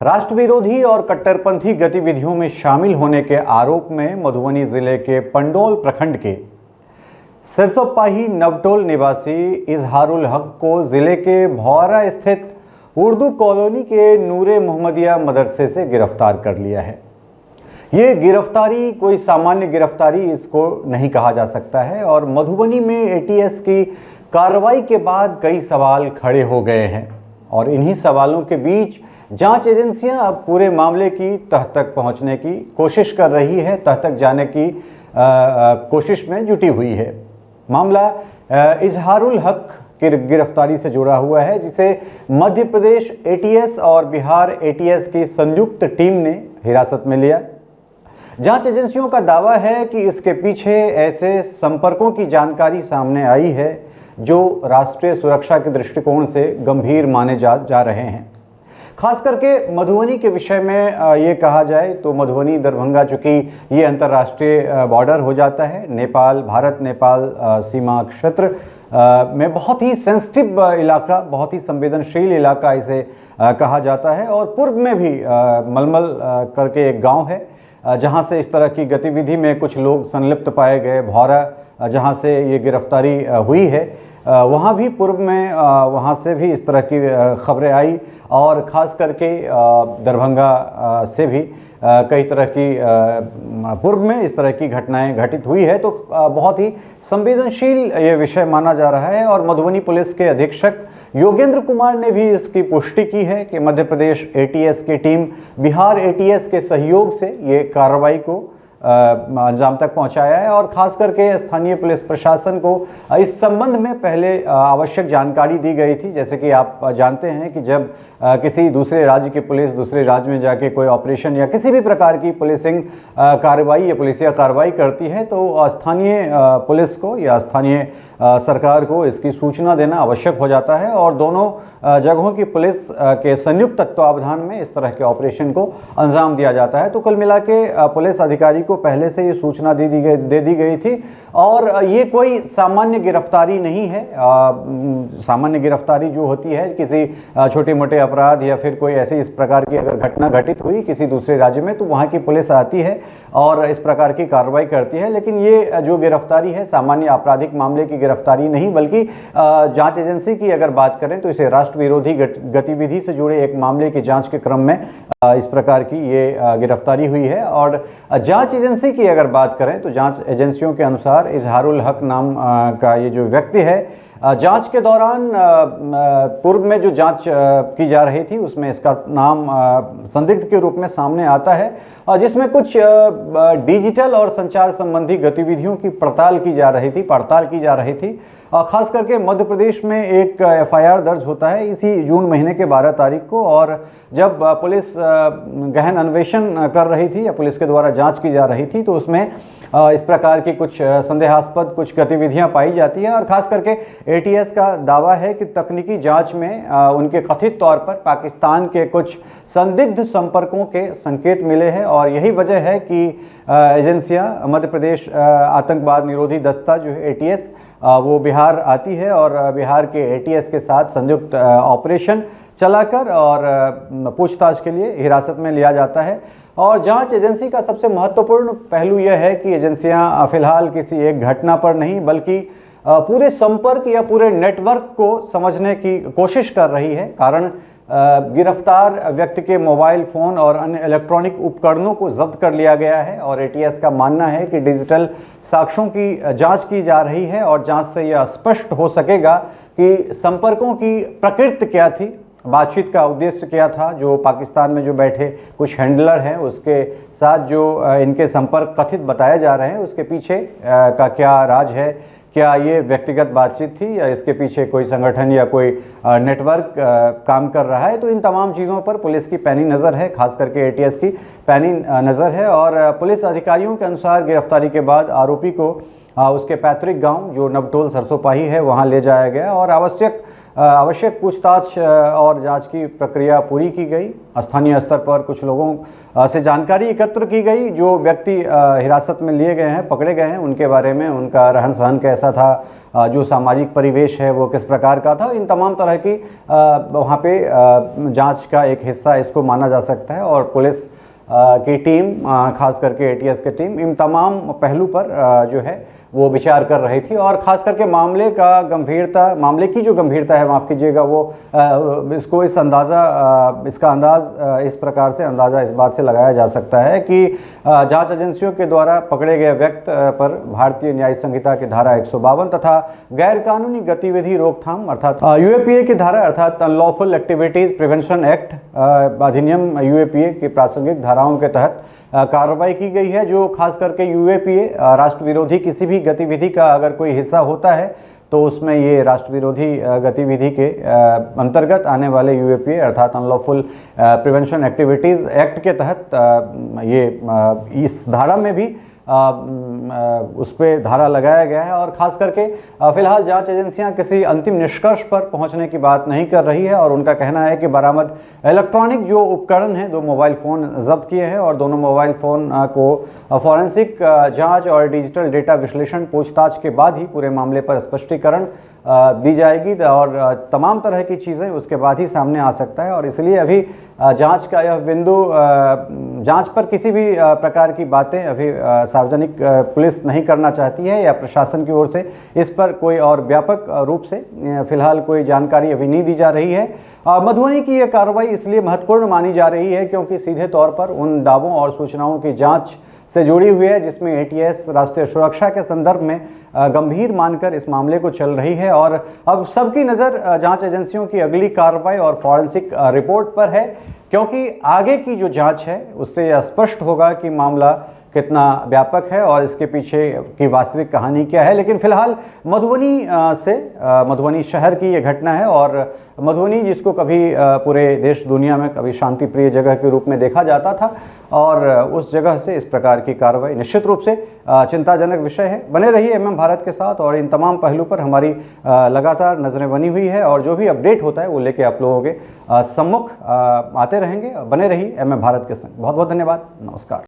राष्ट्र विरोधी और कट्टरपंथी गतिविधियों में शामिल होने के आरोप में मधुबनी जिले के पंडौल प्रखंड के सरसोपाही नवटोल निवासी इजहारुल हक को जिले के भौरा स्थित उर्दू कॉलोनी के नूरे मोहम्मदिया मदरसे से गिरफ्तार कर लिया है। ये गिरफ्तारी कोई सामान्य गिरफ्तारी इसको नहीं कहा जा सकता है और मधुबनी में एटीएस की कार्रवाई के बाद कई सवाल खड़े हो गए हैं और इन्हीं सवालों के बीच जांच एजेंसियां अब पूरे मामले की तह तक पहुंचने की कोशिश कर रही है, तह तक जाने की कोशिश में जुटी हुई है। मामला इजहारुल हक की गिरफ्तारी से जुड़ा हुआ है, जिसे मध्य प्रदेश एटीएस और बिहार एटीएस की संयुक्त टीम ने हिरासत में लिया। जांच एजेंसियों का दावा है कि इसके पीछे ऐसे संपर्कों की जानकारी सामने आई है जो राष्ट्रीय सुरक्षा के दृष्टिकोण से गंभीर माने जा रहे हैं। खास करके मधुबनी के विषय में ये कहा जाए तो मधुबनी दरभंगा, चूँकि ये अंतर्राष्ट्रीय बॉर्डर हो जाता है, नेपाल, भारत नेपाल सीमा क्षेत्र में बहुत ही सेंसिटिव इलाका, बहुत ही संवेदनशील इलाका इसे कहा जाता है। और पूर्व में भी मलमल करके एक गांव है जहां से इस तरह की गतिविधि में कुछ लोग संलिप्त पाए गए। भौरा जहां से ये गिरफ्तारी हुई है वहां भी पूर्व में वहां से भी इस तरह की खबरें आई और ख़ास करके दरभंगा से भी कई तरह की पूर्व में इस तरह की घटनाएं घटित हुई है। तो बहुत ही संवेदनशील ये विषय माना जा रहा है और मधुबनी पुलिस के अधीक्षक योगेंद्र कुमार ने भी इसकी पुष्टि की है कि मध्य प्रदेश एटीएस की टीम बिहार एटीएस के सहयोग से ये कार्रवाई को अंजाम तक पहुंचाया है और खास करके स्थानीय पुलिस प्रशासन को इस संबंध में पहले आवश्यक जानकारी दी गई थी। जैसे कि आप जानते हैं कि जब किसी दूसरे राज्य की पुलिस दूसरे राज्य में जाके कोई ऑपरेशन या किसी भी प्रकार की पुलिसिंग कार्रवाई या पुलिसिया कार्रवाई करती है तो स्थानीय पुलिस को या स्थानीय सरकार को इसकी सूचना देना आवश्यक हो जाता है और दोनों जगहों की पुलिस के संयुक्त तत्वावधान में इस तरह के ऑपरेशन को अंजाम दिया जाता है। तो कुल मिला के पुलिस अधिकारी को पहले से ये सूचना दे दी गई थी और ये कोई सामान्य गिरफ्तारी नहीं है। सामान्य गिरफ्तारी जो होती है किसी छोटे मोटे अपराध या फिर कोई ऐसी इस प्रकार की अगर घटना घटित हुई किसी दूसरे राज्य में तो वहाँ की पुलिस आती है और इस प्रकार की कार्रवाई करती है। लेकिन ये जो गिरफ्तारी है सामान्य आपराधिक मामले की गिरफ्तारी नहीं, बल्कि जांच एजेंसी की अगर बात करें तो इसे राष्ट्र विरोधी गतिविधि से जुड़े एक मामले की जांच के क्रम में इस प्रकार की ये गिरफ्तारी हुई है। और जांच एजेंसी की अगर बात करें तो जांच एजेंसियों के अनुसार इजहारुल हक नाम का ये जो व्यक्ति है जांच के दौरान पूर्व में जो जांच की जा रही थी उसमें इसका नाम संदिग्ध के रूप में सामने आता है और जिसमें कुछ डिजिटल और संचार संबंधी गतिविधियों की पड़ताल की जा रही थी। खास करके मध्य प्रदेश में एक एफआईआर दर्ज होता है इसी जून महीने के 12 तारीख को और जब पुलिस गहन अन्वेषण कर रही थी या पुलिस के द्वारा जांच की जा रही थी तो उसमें इस प्रकार की कुछ संदेहास्पद कुछ गतिविधियां पाई जाती है और खास करके एटीएस का दावा है कि तकनीकी जांच में उनके कथित तौर पर पाकिस्तान के कुछ संदिग्ध संपर्कों के संकेत मिले हैं और यही वजह है कि एजेंसियां मध्य प्रदेश आतंकवाद निरोधी दस्ता जो है एटीएस वो बिहार आती है और बिहार के एटीएस के साथ संयुक्त ऑपरेशन चलाकर और पूछताछ के लिए हिरासत में लिया जाता है। और जांच एजेंसी का सबसे महत्वपूर्ण पहलू यह है कि एजेंसियां फिलहाल किसी एक घटना पर नहीं बल्कि पूरे संपर्क या पूरे नेटवर्क को समझने की कोशिश कर रही है। कारण गिरफ्तार व्यक्ति के मोबाइल फ़ोन और अन्य इलेक्ट्रॉनिक उपकरणों को जब्त कर लिया गया है और एटीएस का मानना है कि डिजिटल साक्ष्यों की जांच की जा रही है और जांच से यह स्पष्ट हो सकेगा कि संपर्कों की प्रकृति क्या थी, बातचीत का उद्देश्य क्या था, जो पाकिस्तान में जो बैठे कुछ हैंडलर हैं उसके साथ जो इनके संपर्क कथित बताए जा रहे हैं उसके पीछे का क्या राज है, क्या ये व्यक्तिगत बातचीत थी या इसके पीछे कोई संगठन या कोई नेटवर्क काम कर रहा है। तो इन तमाम चीज़ों पर पुलिस की पैनी नज़र है, खास करके एटीएस की पैनी नज़र है और पुलिस अधिकारियों के अनुसार गिरफ्तारी के बाद आरोपी को उसके पैतृक गांव जो नवटोल सरसोपाही है वहां ले जाया गया और आवश्यक आवश्यक पूछताछ और जांच की प्रक्रिया पूरी की गई। स्थानीय स्तर पर कुछ लोगों से जानकारी एकत्र की गई। जो व्यक्ति हिरासत में लिए गए हैं, पकड़े गए हैं, उनके बारे में, उनका रहन सहन कैसा था, जो सामाजिक परिवेश है वो किस प्रकार का था, इन तमाम तरह की वहाँ पे जांच का एक हिस्सा इसको माना जा सकता है। और पुलिस की टीम, खास करके ATS की टीम, इन तमाम पहलू पर जो है वो विचार कर रही थी। और ख़ास करके मामले की जो गंभीरता है, माफ़ कीजिएगा, वो इसका अंदाज़ इस प्रकार से इस बात से लगाया जा सकता है कि जांच एजेंसियों के द्वारा पकड़े गए व्यक्ति पर भारतीय न्याय संहिता की धारा 152 तथा गैर कानूनी गतिविधि रोकथाम अर्थात UAPA की धारा अर्थात अनलॉफुल एक्टिविटीज़ प्रिवेंशन एक्ट अधिनियम UAPA की प्रासंगिक धाराओं के तहत कार्रवाई की गई है। जो खास करके UAPA राष्ट्र विरोधी किसी भी गतिविधि का अगर कोई हिस्सा होता है तो उसमें ये राष्ट्र विरोधी गतिविधि के अंतर्गत आने वाले UAPA अर्थात अनलॉफुल प्रिवेंशन एक्टिविटीज़ एक्ट के तहत ये इस धारा में भी उस पर धारा लगाया गया है। और ख़ास करके फ़िलहाल जांच एजेंसियां किसी अंतिम निष्कर्ष पर पहुंचने की बात नहीं कर रही है और उनका कहना है कि बरामद इलेक्ट्रॉनिक जो उपकरण हैं, 2 मोबाइल फ़ोन जब्त किए हैं और दोनों मोबाइल फ़ोन को फॉरेंसिक जांच और डिजिटल डेटा विश्लेषण पूछताछ के बाद ही पूरे मामले पर स्पष्टीकरण दी जाएगी और तमाम तरह की चीज़ें उसके बाद ही सामने आ सकता है। और इसलिए अभी जांच का यह बिंदु, जांच पर किसी भी प्रकार की बातें अभी सार्वजनिक पुलिस नहीं करना चाहती है या प्रशासन की ओर से इस पर कोई और व्यापक रूप से फिलहाल कोई जानकारी अभी नहीं दी जा रही है। मधुबनी की यह कार्रवाई इसलिए महत्वपूर्ण मानी जा रही है क्योंकि सीधे तौर पर उन दावों और सूचनाओं की जांच से जुड़ी हुई है जिसमें ATS राष्ट्रीय सुरक्षा के संदर्भ में गंभीर मानकर इस मामले को चल रही है। और अब सबकी नज़र जांच एजेंसियों की अगली कार्रवाई और फॉरेंसिक रिपोर्ट पर है, क्योंकि आगे की जो जांच है उससे यह स्पष्ट होगा कि मामला कितना व्यापक है और इसके पीछे की वास्तविक कहानी क्या है। लेकिन फिलहाल मधुबनी शहर की ये घटना है और मधुबनी जिसको कभी पूरे देश दुनिया में कभी शांति प्रिय जगह के रूप में देखा जाता था और उस जगह से इस प्रकार की कार्रवाई निश्चित रूप से चिंताजनक विषय है। बने रहिए MM भारत के साथ और इन तमाम पहलू पर हमारी लगातार नज़रें बनी हुई है और जो भी अपडेट होता है वो लेके आप लोगों के सम्मुख आते रहेंगे। बने रहिए MM भारत के संग। बहुत बहुत धन्यवाद। नमस्कार।